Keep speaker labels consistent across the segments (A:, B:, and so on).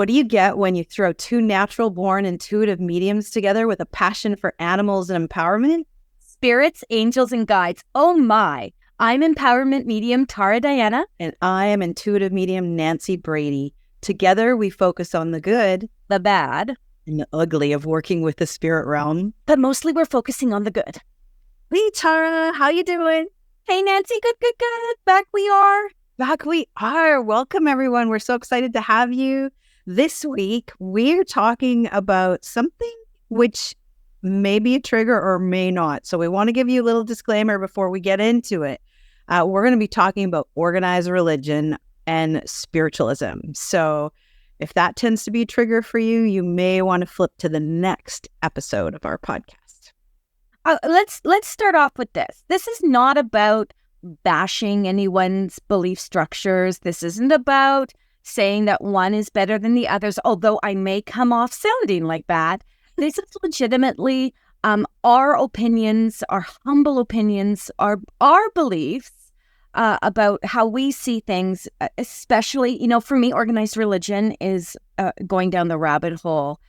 A: What do you get when you throw two natural-born intuitive mediums together with a passion for animals and empowerment?
B: Spirits, angels, and guides. Oh my. I'm empowerment medium Tara Diana.
A: And I am intuitive medium Nancy Brady. Together, we focus on the good,
B: The bad,
A: and the ugly of working with the spirit realm.
B: but mostly we're focusing on the good.
A: Hey, Tara, how you doing?
B: Hey, Nancy, good. Back we are.
A: Back we are. Welcome, everyone. We're so excited to have you. This week, we're talking about something which may be a trigger or may not. So we want to give you a little disclaimer before we get into it. We're going to be talking about organized religion and spiritualism. So if that tends to be a trigger for you, you may want to flip to the next episode of our podcast.
B: Let's start off with this. This is not about bashing anyone's belief structures. This isn't about saying that one is better than the others, although I may come off sounding like that. This is legitimately our opinions, our humble opinions, our beliefs about how we see things, especially, for me, organized religion is going down the rabbit hole.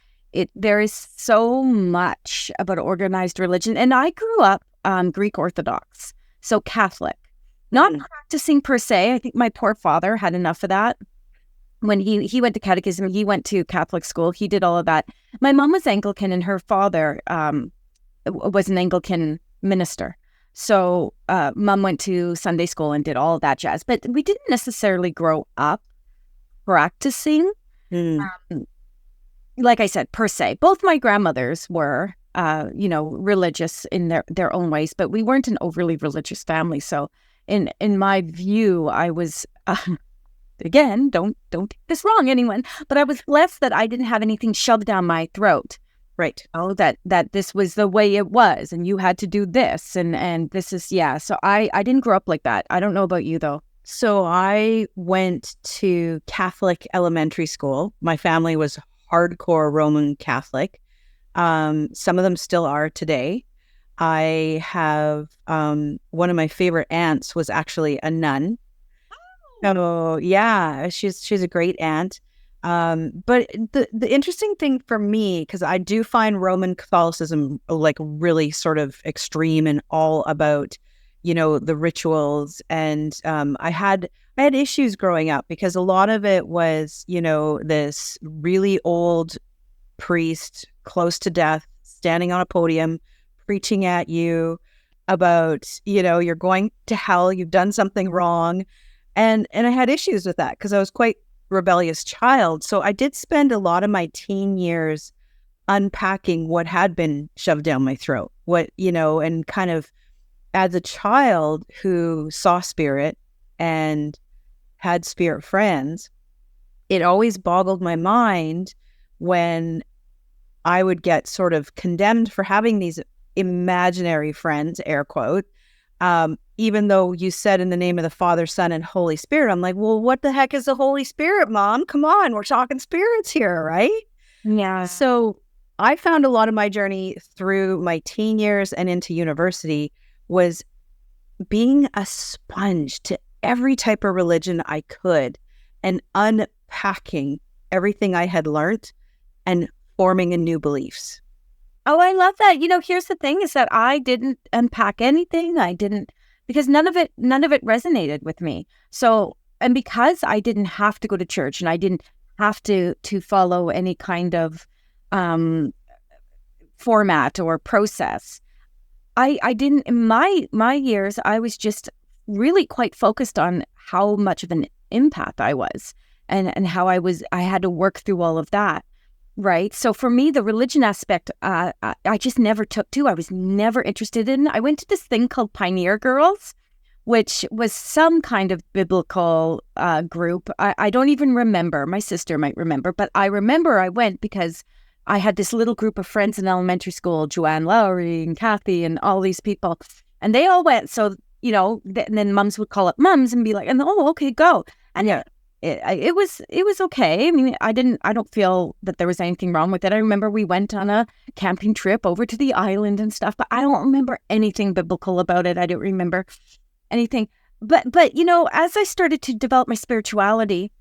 B: There is so much about organized religion. And I grew up Greek Orthodox, so Catholic. Not practicing per se. I think my poor father had enough of that. When he went to catechism, he went to Catholic school. He did all of that. My mom was Anglican and her father was an Anglican minister. So mom went to Sunday school and did all of that jazz. But we didn't necessarily grow up practicing, like I said, per se. Both my grandmothers were, religious in their own ways, but we weren't an overly religious family. So in my view, I was, again, don't take this wrong, anyone, but I was blessed that I didn't have anything shoved down my throat.
A: Right.
B: Oh, that this was the way it was, and you had to do this, and this is, yeah. So I didn't grow up like that. I don't know about you, though.
A: So I went to Catholic elementary school. My family was hardcore Roman Catholic. Some of them still are today. I have one of my favorite aunts was actually a nun. Oh, yeah, she's a great aunt. But the interesting thing for me, because I do find Roman Catholicism like really sort of extreme and all about, the rituals. And I had issues growing up because a lot of it was, this really old priest close to death standing on a podium preaching at you about, you're going to hell, you've done something wrong. And I had issues with that because I was quite rebellious child. So I did spend a lot of my teen years unpacking what had been shoved down my throat, and kind of as a child who saw spirit and had spirit friends, it always boggled my mind when I would get sort of condemned for having these imaginary friends, air quote, even though you said in the name of the Father, Son, and Holy Spirit. I'm like, well, what the heck is the Holy Spirit, Mom? Come on, we're talking spirits here, right?
B: Yeah.
A: So I found a lot of my journey through my teen years and into university was being a sponge to every type of religion I could and unpacking everything I had learned and forming in new beliefs.
B: Oh, I love that. Here's the thing is that I didn't unpack anything. I didn't, because none of it resonated with me. So, and because I didn't have to go to church and I didn't have to follow any kind of format or process, I didn't, in my years, I was just really quite focused on how much of an empath I was and how I had to work through all of that. Right. So for me, the religion aspect, I just never took to. I was never interested in. I went to this thing called Pioneer Girls, which was some kind of biblical group. I don't even remember. My sister might remember, but I remember I went because I had this little group of friends in elementary school, Joanne Lowry and Kathy and all these people, and they all went. So, and then mums would call up mums and be like, and oh, okay, go. And yeah. It was okay. I mean, I don't feel that there was anything wrong with it. I remember we went on a camping trip over to the island and stuff, but I don't remember anything biblical about it. I don't remember anything. But as I started to develop my spirituality,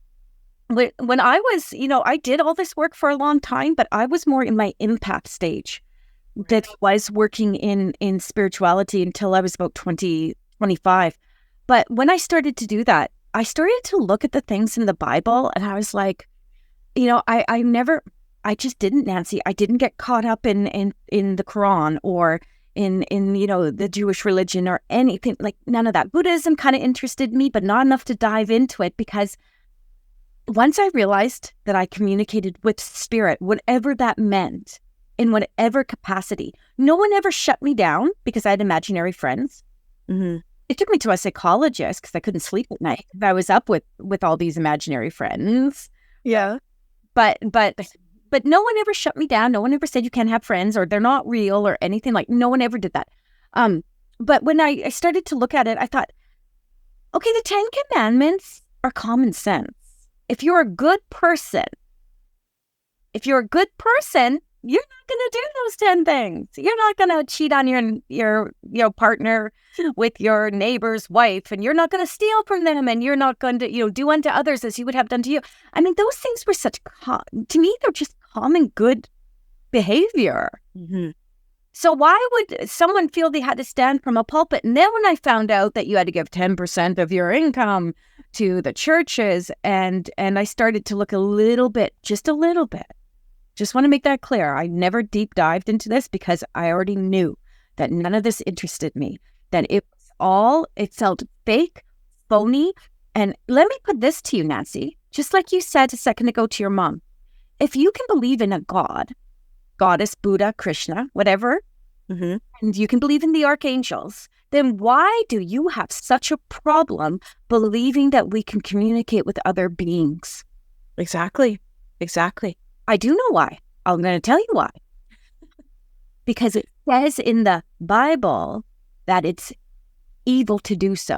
B: when I was, I did all this work for a long time, but I was more in my empath stage that was working in spirituality until I was about 20, 25. But when I started to do that, I started to look at the things in the Bible and I was like, I just didn't, Nancy. I didn't get caught up in the Quran or in the Jewish religion or anything, like none of that. Buddhism kind of interested me, but not enough to dive into it, because once I realized that I communicated with spirit, whatever that meant, in whatever capacity, no one ever shut me down because I had imaginary friends.
A: Mm-hmm.
B: It took me to a psychologist because I couldn't sleep at night. I was up with all these imaginary friends.
A: Yeah.
B: But no one ever shut me down. No one ever said you can't have friends or they're not real or anything. Like, no one ever did that. But when I started to look at it, I thought, okay, the 10 Commandments are common sense. If you're a good person, you're not going to do those 10 things. You're not going to cheat on your partner with your neighbor's wife, and you're not going to steal from them, and you're not going to, do unto others as you would have done to you. I mean, those things were to me, they're just common good behavior.
A: Mm-hmm.
B: So why would someone feel they had to stand from a pulpit? And then when I found out that you had to give 10% of your income to the churches, and I started to look just a little bit. Just want to make that clear. I never deep dived into this because I already knew that none of this interested me, that it felt fake, phony. And let me put this to you, Nancy, just like you said a second ago to your mom. If you can believe in a God, goddess, Buddha, Krishna, whatever,
A: mm-hmm.
B: and you can believe in the archangels, then why do you have such a problem believing that we can communicate with other beings?
A: Exactly.
B: I do know why. I'm going to tell you why. Because it says in the Bible that it's evil to do so.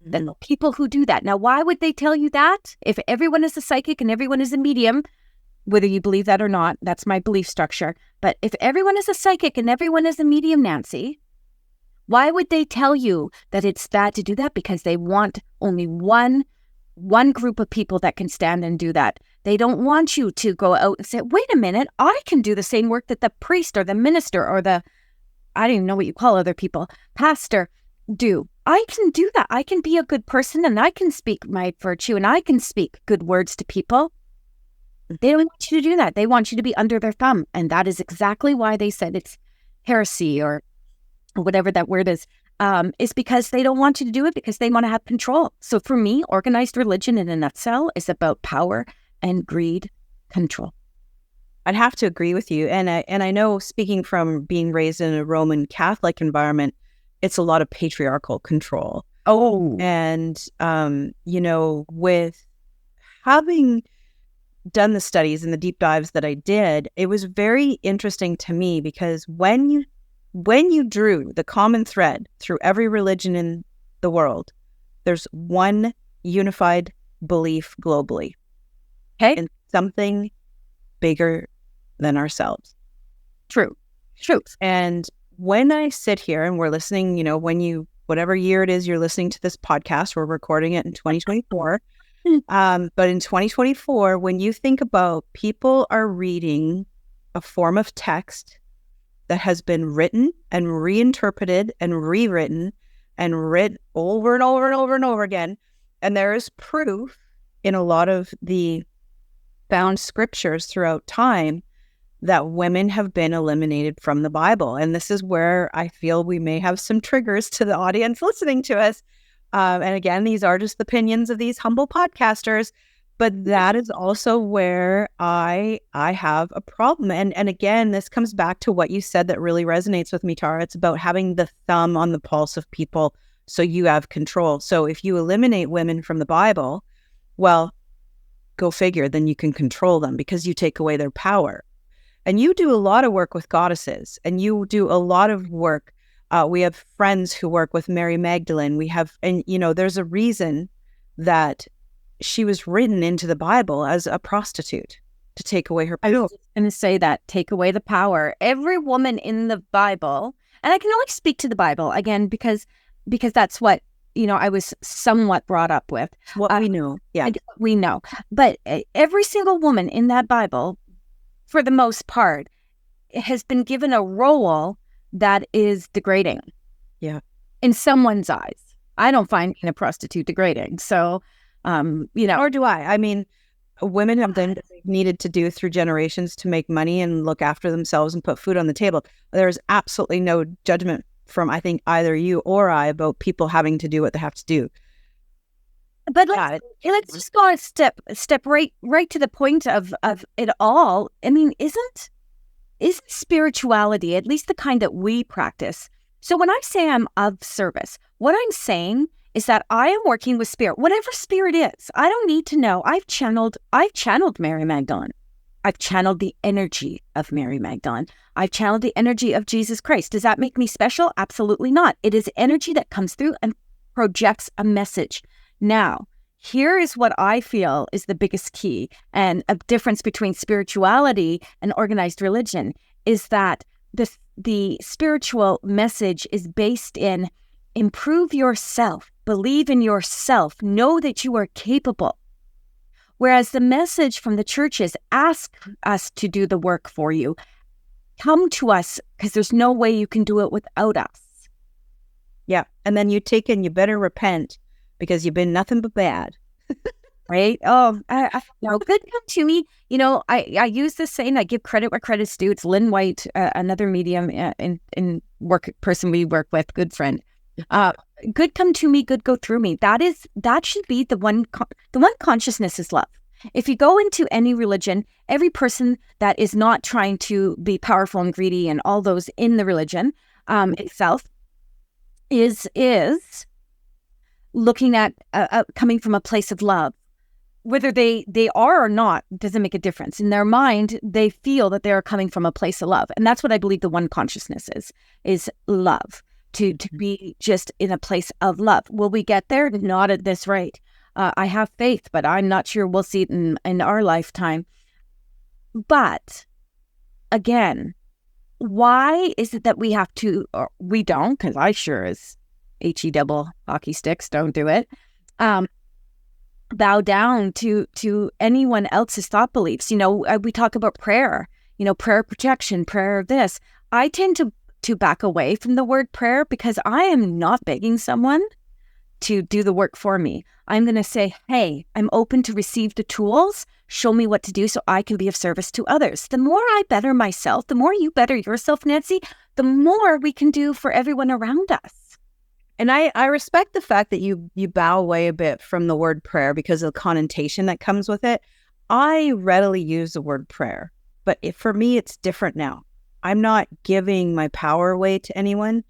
B: Mm-hmm. Then the people who do that. Now, why would they tell you that? If everyone is a psychic and everyone is a medium, whether you believe that or not, that's my belief structure. But if everyone is a psychic and everyone is a medium, Nancy, why would they tell you that it's bad to do that? Because they want only one group of people that can stand and do that. They don't want you to go out and say, wait a minute, I can do the same work that the priest or the minister or I don't even know what you call other people, pastor, do. I can do that. I can be a good person and I can speak my virtue and I can speak good words to people. They don't want you to do that. They want you to be under their thumb. And that is exactly why they said it's heresy or whatever that word is because they don't want you to do it because they want to have control. So for me, organized religion in a nutshell is about power and greed, control.
A: I'd have to agree with you. And I know, speaking from being raised in a Roman Catholic environment, it's a lot of patriarchal control.
B: Oh.
A: And, with having done the studies and the deep dives that I did, it was very interesting to me because when you drew the common thread through every religion in the world, there's one unified belief globally.
B: Okay.
A: In something bigger than ourselves.
B: True.
A: And when I sit here and we're listening, whatever year it is you're listening to this podcast, we're recording it in 2024. But in 2024, when you think about people are reading a form of text that has been written and reinterpreted and rewritten and read over and over and over and over again, and there is proof in a lot of the found scriptures throughout time that women have been eliminated from the Bible. And this is where I feel we may have some triggers to the audience listening to us. And again, these are just the opinions of these humble podcasters, but that is also where I have a problem. And again, this comes back to what you said that really resonates with me, Tara. It's about having the thumb on the pulse of people so you have control. So if you eliminate women from the Bible, well, go figure, then you can control them because you take away their power. And you do a lot of work with goddesses, and you do a lot of work. We have friends who work with Mary Magdalene. There's a reason that she was written into the Bible as a prostitute to take away her power.
B: I was going to say that, take away the power. Every woman in the Bible, and I can only speak to the Bible, again, because that's what, I was somewhat brought up with.
A: What we know. Yeah.
B: We know. But every single woman in that Bible, for the most part, has been given a role that is degrading.
A: Yeah.
B: In someone's eyes. I don't find being a prostitute degrading. So,
A: Nor do I. I mean, women have done what they've needed to do through generations to make money and look after themselves and put food on the table. There's absolutely no judgment from, I think, either you or I about people having to do what they have to do.
B: But let's just go a step right to the point of it all. I mean, isn't spirituality, at least the kind that we practice? So when I say I'm of service, what I'm saying is that I am working with spirit, whatever spirit is. I don't need to know. I've channeled Mary Magdalene. I've channeled the energy of Mary Magdalene. I've channeled the energy of Jesus Christ. Does that make me special? Absolutely not. It is energy that comes through and projects a message. Now, here is what I feel is the biggest key and a difference between spirituality and organized religion is that the spiritual message is based in improve yourself, believe in yourself, know that you are capable. Whereas the message from the church is ask us to do the work for you. Come to us because there's no way you can do it without us.
A: Yeah. And then you better repent because you've been nothing but bad.
B: Right? Oh, good come to me. I use this saying, I give credit where credit's due. It's Lynn White, another medium in work person we work with, good friend. Good come to me, good go through me. That should be the one consciousness is love. If you go into any religion, every person that is not trying to be powerful and greedy and all those in the religion itself is looking at coming from a place of love. Whether they are or not doesn't make a difference. In their mind, they feel that they are coming from a place of love. And that's what I believe the one consciousness is love, to be just in a place of love. Will we get there? Not at this rate. I have faith, but I'm not sure we'll see it in our lifetime. But again, why is it that we have to, or we don't, because I sure as HE double hockey sticks don't do it, bow down to anyone else's thought beliefs. We talk about prayer, prayer protection, prayer of this. I tend to back away from the word prayer because I am not begging someone to do the work for me. I'm going to say, hey, I'm open to receive the tools. Show me what to do so I can be of service to others. The more I better myself, the more you better yourself, Nancy, the more we can do for everyone around us.
A: And I respect the fact that you bow away a bit from the word prayer because of the connotation that comes with it. I readily use the word prayer, but for me, it's different now. I'm not giving my power away to anyone.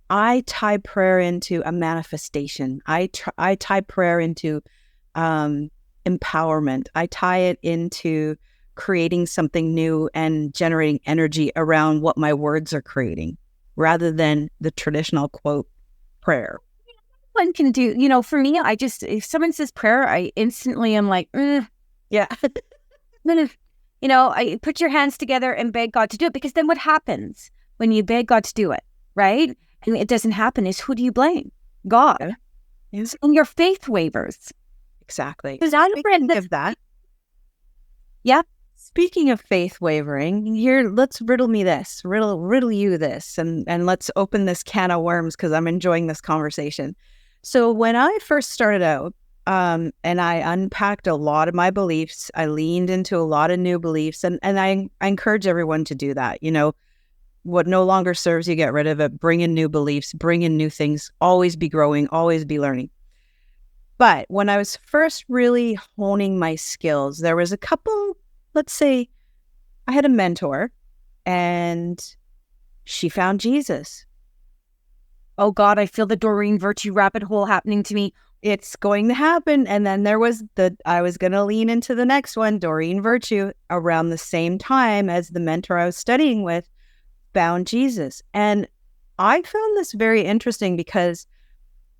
A: I tie prayer into a manifestation. I tie prayer into empowerment. I tie it into creating something new and generating energy around what my words are creating, rather than the traditional quote prayer.
B: One can do, for me, if someone says prayer, I instantly am like,
A: yeah.
B: I put your hands together and beg God to do it, because then what happens when you beg God to do it, right? And it doesn't happen is, who do you blame? God.
A: Yes.
B: And your faith wavers.
A: Exactly.
B: Because I read
A: of that.
B: Yeah.
A: Speaking of faith wavering, here, let's riddle me this, riddle you this, and let's open this can of worms because I'm enjoying this conversation. So when I first started out, and I unpacked a lot of my beliefs, I leaned into a lot of new beliefs, and I encourage everyone to do that. What no longer serves you, get rid of it, bring in new beliefs, bring in new things, always be growing, always be learning. But when I was first really honing my skills, there was a couple, let's say I had a mentor and she found Jesus.
B: Oh God, I feel the Doreen Virtue rabbit hole happening to me.
A: It's going to happen. And then there was I was going to lean into the next one, Doreen Virtue, around the same time as the mentor I was studying with found Jesus. And I found this very interesting because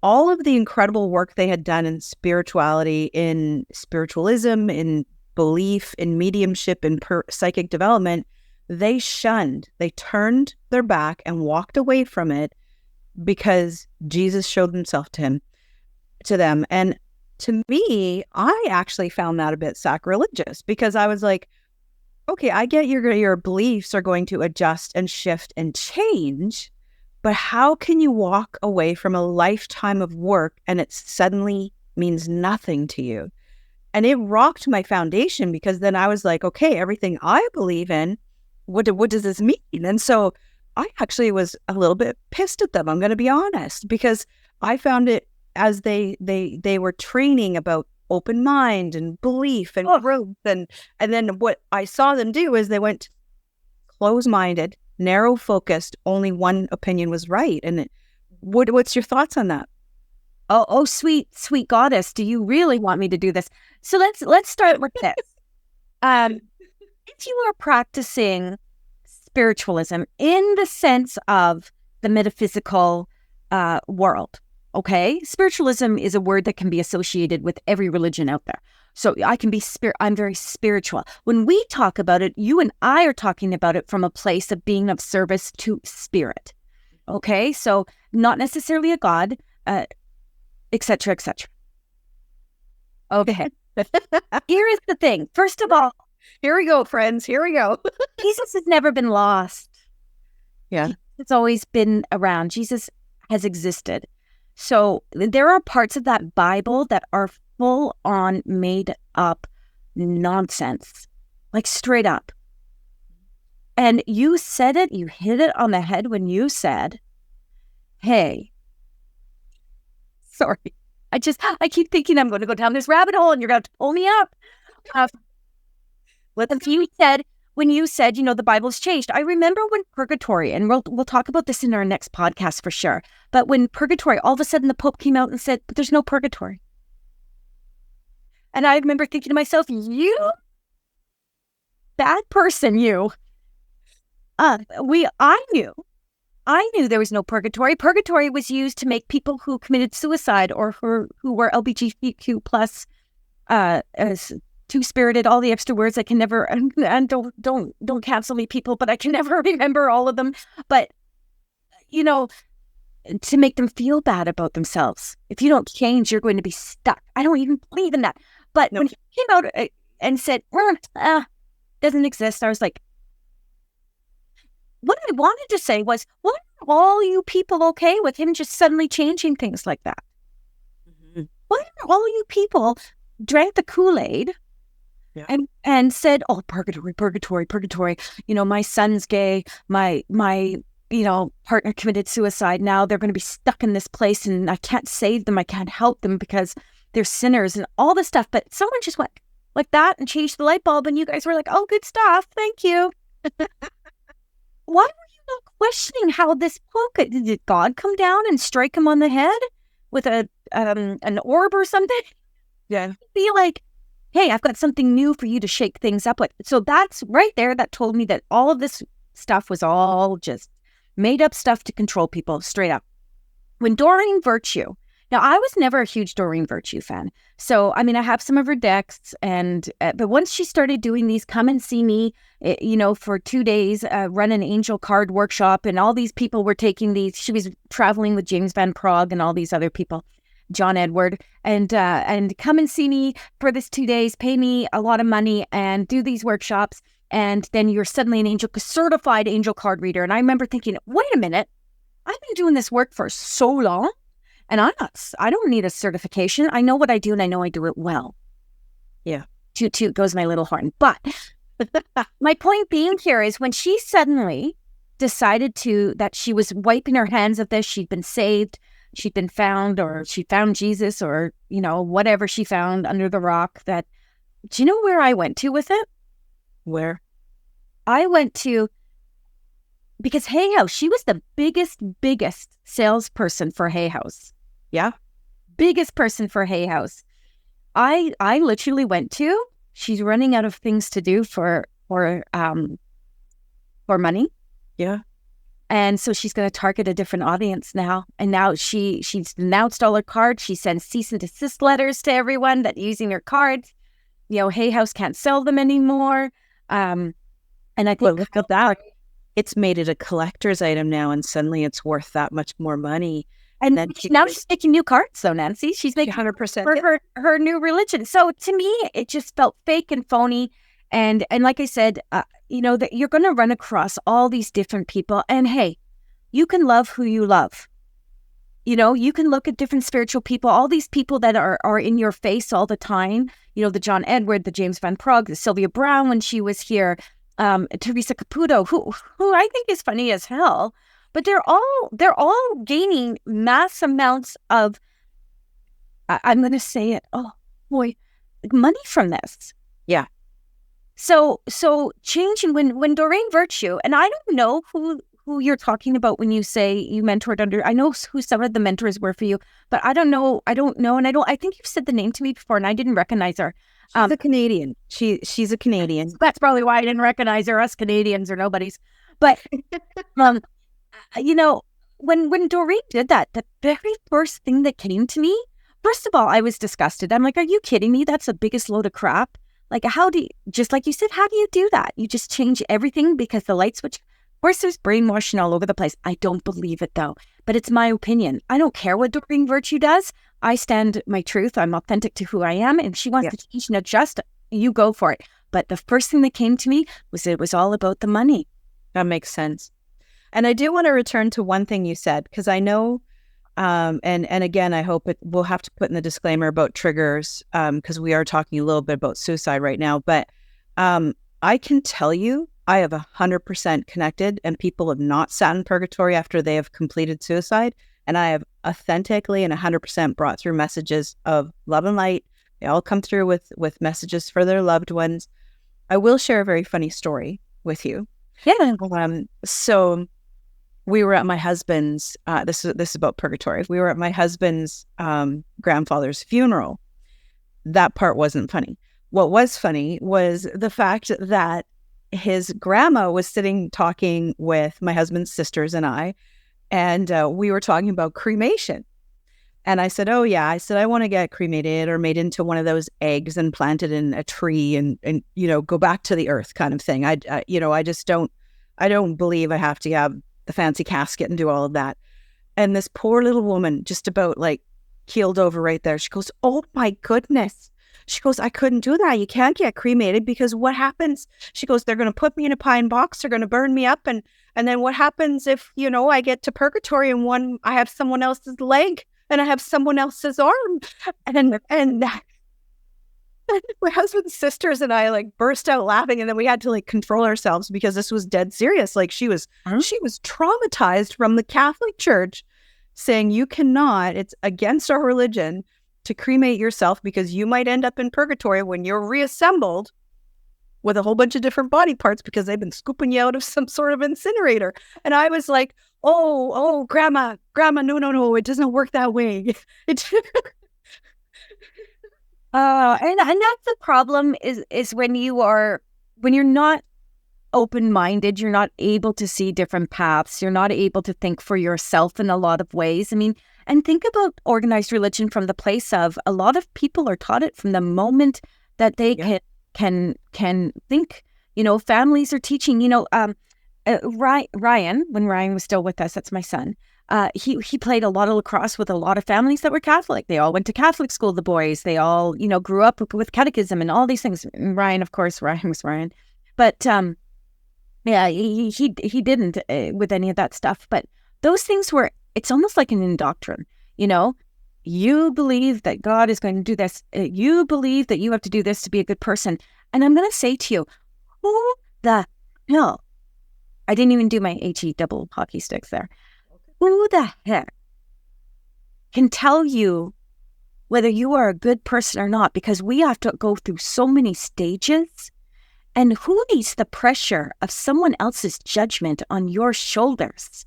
A: all of the incredible work they had done in spirituality, in spiritualism, in belief, in mediumship, in psychic development, they turned their back and walked away from it because Jesus showed himself to him. to them. And to me, I actually found that a bit sacrilegious because I was like, okay, I get your beliefs are going to adjust and shift and change, but how can you walk away from a lifetime of work and it suddenly means nothing to you? And it rocked my foundation because then I was like, okay, everything I believe in, what does this mean? And so I actually was a little bit pissed at them. I'm going to be honest, because I found it as they were training about open mind and belief and growth. And then what I saw them do is they went close-minded, narrow-focused, only one opinion was right. And what's your thoughts on that?
B: Oh, sweet goddess, do you really want me to do this? So let's start with this. If you are practicing spiritualism in the sense of the metaphysical world, okay? Spiritualism is a word that can be associated with every religion out there. So I can be I'm very spiritual. When we talk about it, you and I are talking about it from a place of being of service to spirit. Okay? So not necessarily a god, etc., etc. Okay. Here is the thing. First of all,
A: here we go, friends. Here we go.
B: Jesus has never been lost.
A: Yeah.
B: It's always been around. Jesus has existed. So there are parts of that Bible that are full on made up nonsense, like straight up. And you said it, you hit it on the head when you said, hey, sorry, I keep thinking I'm going to go down this rabbit hole and you're going to pull me up. When you said, the Bible's changed, I remember when purgatory, and we'll talk about this in our next podcast for sure, but when purgatory, all of a sudden the Pope came out and said, but there's no purgatory. And I remember thinking to myself, you bad person, you. I knew there was no purgatory. Purgatory was used to make people who committed suicide or who were LGBTQ plus, two-spirited, all the extra words I can never, and don't cancel me, people, but I can never remember all of them. But, to make them feel bad about themselves. If you don't change, you're going to be stuck. I don't even believe in that. But when he came out and said, doesn't exist, I was like, what I wanted to say was, what are all you people okay with him just suddenly changing things like that? Mm-hmm. Why are all you people drank the Kool-Aid and said, oh, purgatory. My son's gay, my partner committed suicide. Now they're going to be stuck in this place and I can't save them. I can't help them because they're sinners and all this stuff. But someone just went like that and changed the light bulb and you guys were like, oh, good stuff. Thank you. Why were you not questioning how this Pope, did God come down and strike him on the head with an orb or something?
A: Yeah.
B: Be like, hey, I've got something new for you to shake things up with. So that's right there. That told me that all of this stuff was all just made up stuff to control people straight up. When Doreen Virtue, now I was never a huge Doreen Virtue fan. So, I have some of her decks but once she started doing these come and see me, for 2 days, run an angel card workshop and all these people were taking these, she was traveling with James Van Prague and all these other people. John Edward, and come and see me for this 2 days, pay me a lot of money and do these workshops. And then you're suddenly an certified angel card reader. And I remember thinking, wait a minute, I've been doing this work for so long and I don't need a certification. I know what I do and I know I do it well.
A: Yeah.
B: Toot goes my little horn. But my point being here is when she suddenly decided that she was wiping her hands of this, she'd been saved, she'd been found, or she found Jesus, or, whatever she found under the rock. Do you know where I went to with it?
A: Where?
B: I went to, because Hay House, she was the biggest salesperson for Hay House.
A: Yeah.
B: Biggest person for Hay House. I literally went to, she's running out of things to do for money.
A: Yeah.
B: And so she's going to target a different audience now. And now she's announced all her cards. She sends cease and desist letters to everyone that using her cards. Hay House can't sell them anymore. And I think,
A: well, look at that. It's made it a collector's item now, and suddenly it's worth that much more money.
B: And
A: then
B: now she's making new cards, though, Nancy. She's making
A: 100%
B: for her new religion. So to me, it just felt fake and phony. And like I said, that you're going to run across all these different people. And hey, you can love who you love. You can look at different spiritual people, all these people that are in your face all the time. The John Edward, the James Van Prague, the Sylvia Browne when she was here, Teresa Caputo, who I think is funny as hell. But they're all gaining mass amounts of, I'm going to say it, oh boy, money from this.
A: Yeah.
B: So changing when Doreen Virtue, and I don't know who you're talking about when you say you mentored under. I know who some of the mentors were for you, but I don't know, and I think you've said the name to me before, and I didn't recognize her.
A: She's a Canadian. She's a Canadian.
B: That's probably why I didn't recognize her. Us Canadians are nobodies. But when Doreen did that, the very first thing that came to me, first of all, I was disgusted. I'm like, are you kidding me? That's the biggest load of crap. Like, just like you said, how do you do that? You just change everything because the light switch. Of course, there's brainwashing all over the place. I don't believe it, though. But it's my opinion. I don't care what Doreen Virtue does. I stand my truth. I'm authentic to who I am. And if she wants to change and adjust, you go for it. But the first thing that came to me was it was all about the money.
A: That makes sense. And I do want to return to one thing you said, because I know, and again, I hope we'll have to put in the disclaimer about triggers, because we are talking a little bit about suicide right now. But I can tell you, I have 100% connected, and people have not sat in purgatory after they have completed suicide. And I have authentically and 100% brought through messages of love and light. They all come through with messages for their loved ones. I will share a very funny story with you.
B: Yeah.
A: So we were at my husband's, this is about purgatory. We were at my husband's grandfather's funeral. That part wasn't funny. What was funny was the fact that his grandma was sitting talking with my husband's sisters and I, and we were talking about cremation. And I said, oh yeah, I want to get cremated or made into one of those eggs and planted in a tree and go back to the earth kind of thing. I don't believe I have to have the fancy casket and do all of that. And this poor little woman just about like keeled over right there. She goes, oh my goodness. She goes, I couldn't do that. You can't get cremated because what happens? She goes, they're going to put me in a pine box. They're going to burn me up. And then what happens if, I get to purgatory and I have someone else's leg and I have someone else's arm? And my husband's sisters and I like burst out laughing, and then we had to like control ourselves because this was dead serious. Like she was traumatized from the Catholic Church saying you cannot, it's against our religion to cremate yourself because you might end up in purgatory when you're reassembled with a whole bunch of different body parts because they've been scooping you out of some sort of incinerator. And I was like, oh, grandma, no, it doesn't work that way.
B: And that's the problem is when you're not open-minded, you're not able to see different paths, you're not able to think for yourself in a lot of ways. I mean, and think about organized religion from the place of a lot of people are taught it from the moment that they can think. Families are teaching. Ryan, when Ryan was still with us, that's my son. He played a lot of lacrosse with a lot of families that were Catholic. They all went to Catholic school. The boys, they all grew up with catechism and all these things. And Ryan, of course, Ryan was Ryan, but yeah, he didn't with any of that stuff. But those things were. It's almost like an indoctrine, you believe that God is going to do this. You believe that you have to do this to be a good person. And I'm going to say to you, who the hell? I didn't even do my HE double hockey sticks there. Who the heck can tell you whether you are a good person or not? Because we have to go through so many stages. And who needs the pressure of someone else's judgment on your shoulders?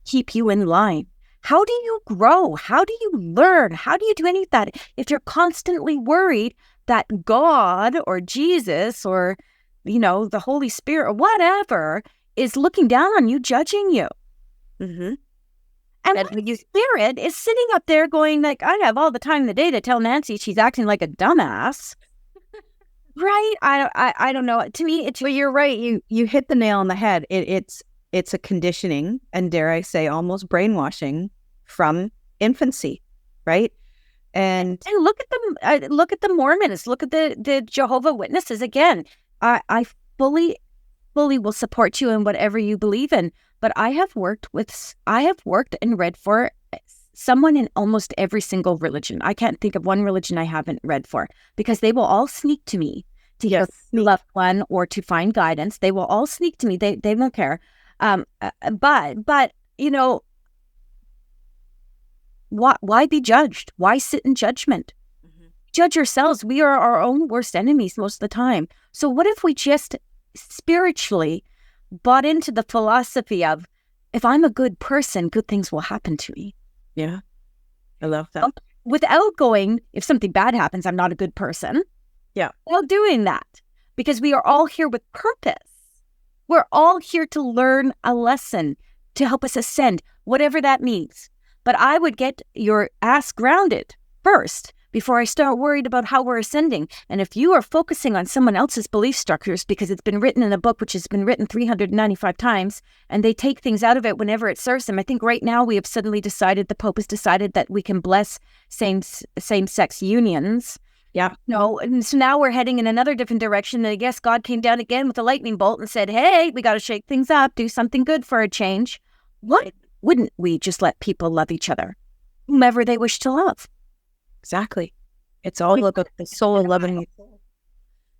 B: Keep you in line. How do you grow? How do you learn? How do you do any of that if you're constantly worried that God or Jesus or, the Holy Spirit or whatever is looking down on you, judging you?
A: Mm-hmm.
B: And the Spirit is sitting up there going like, I have all the time in the day to tell Nancy she's acting like a dumbass. Right? I don't know. To me,
A: well, you're right. You hit the nail on the head. It's a conditioning and, dare I say, almost brainwashing from infancy, right?
B: And look at them. Look at the Mormons. Look at the Jehovah Witnesses. Again, I fully will support you in whatever you believe in. But I have worked and read for someone in almost every single religion. I can't think of one religion I haven't read for, because they will all sneak to me to hear a loved one or to find guidance. They will all sneak to me. They don't care. But you know, why be judged? Why sit in judgment? Mm-hmm. Judge yourselves. We are our own worst enemies most of the time. So what if we just spiritually bought into the philosophy of, if I'm a good person, good things will happen to me?
A: Yeah, I love that.
B: Without going, if something bad happens, I'm not a good person.
A: Yeah.
B: Without doing that, because we are all here with purpose. We're all here to learn a lesson to help us ascend, whatever that means. But I would get your ass grounded first before I start worried about how we're ascending. And if you are focusing on someone else's belief structures because it's been written in a book which has been written 395 times, and they take things out of it whenever it serves them. I think right now we have suddenly decided, the Pope has decided that we can bless same-sex unions.
A: Yeah.
B: No, and so now we're heading in another different direction. And I guess God came down again with a lightning bolt and said, hey, we got to shake things up, do something good for a change. What? Wouldn't we just let people love each other, whomever they wish to love?
A: Exactly. It's all about the soul loving the soul.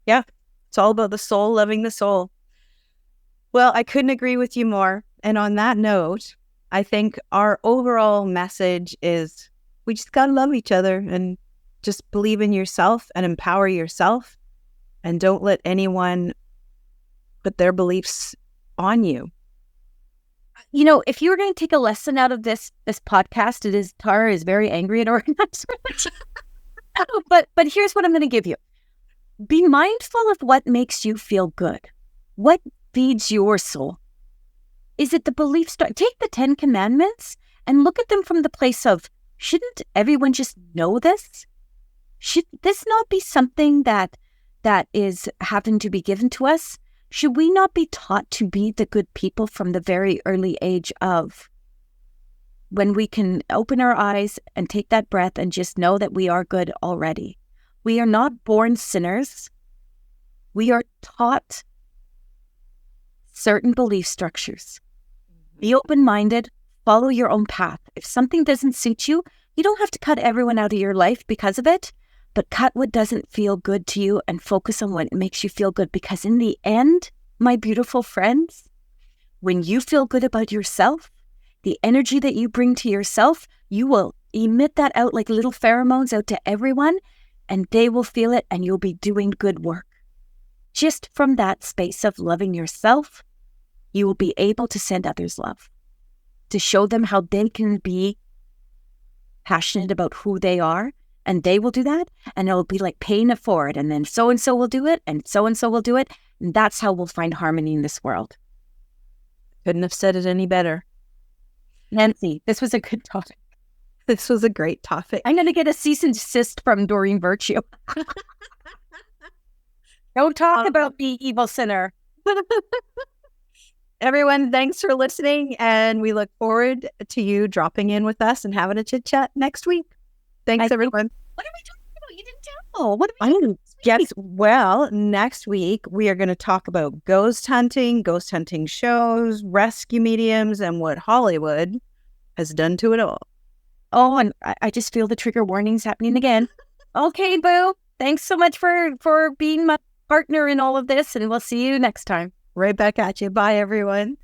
A: Yeah. It's all about the soul loving the soul. Well, I couldn't agree with you more. And on that note, I think our overall message is we just got to love each other and just believe in yourself and empower yourself, and don't let anyone put their beliefs on you.
B: You know, if you were going to take a lesson out of this podcast, it is Tara is very angry at organized religion. But here's what I'm going to give you. Be mindful of what makes you feel good. What feeds your soul? Is it the belief structure? Take the 10 Commandments and look at them from the place of, shouldn't everyone just know this? Should this not be something that is having to be given to us? Should we not be taught to be the good people from the very early age of, when we can open our eyes and take that breath and just know that we are good already? We are not born sinners. We are taught certain belief structures. Be open-minded, follow your own path. If something doesn't suit you, you don't have to cut everyone out of your life because of it. But cut what doesn't feel good to you and focus on what makes you feel good. Because in the end, my beautiful friends, when you feel good about yourself, the energy that you bring to yourself, you will emit that out like little pheromones out to everyone, and they will feel it, and you'll be doing good work. Just from that space of loving yourself, you will be able to send others love, to show them how they can be passionate about who they are. And they will do that, and it'll be like paying it forward. And then so-and-so will do it, and so-and-so will do it. And that's how we'll find harmony in this world.
A: Couldn't have said it any better.
B: Nancy, this was a good topic.
A: This was a great topic.
B: I'm going to get a cease and desist from Doreen Virtue. Don't talk about the evil sinner.
A: Everyone, thanks for listening. And we look forward to you dropping in with us and having a chit chat next week. Thanks, everyone.
B: What are we talking about? You didn't tell. What are we doing?
A: Guess, well, next week we are going to talk about ghost hunting shows, rescue mediums, and what Hollywood has done to it all.
B: Oh, and I just feel the trigger warnings happening again. Okay, boo. Thanks so much for being my partner in all of this, and we'll see you next time.
A: Right back at you. Bye, everyone.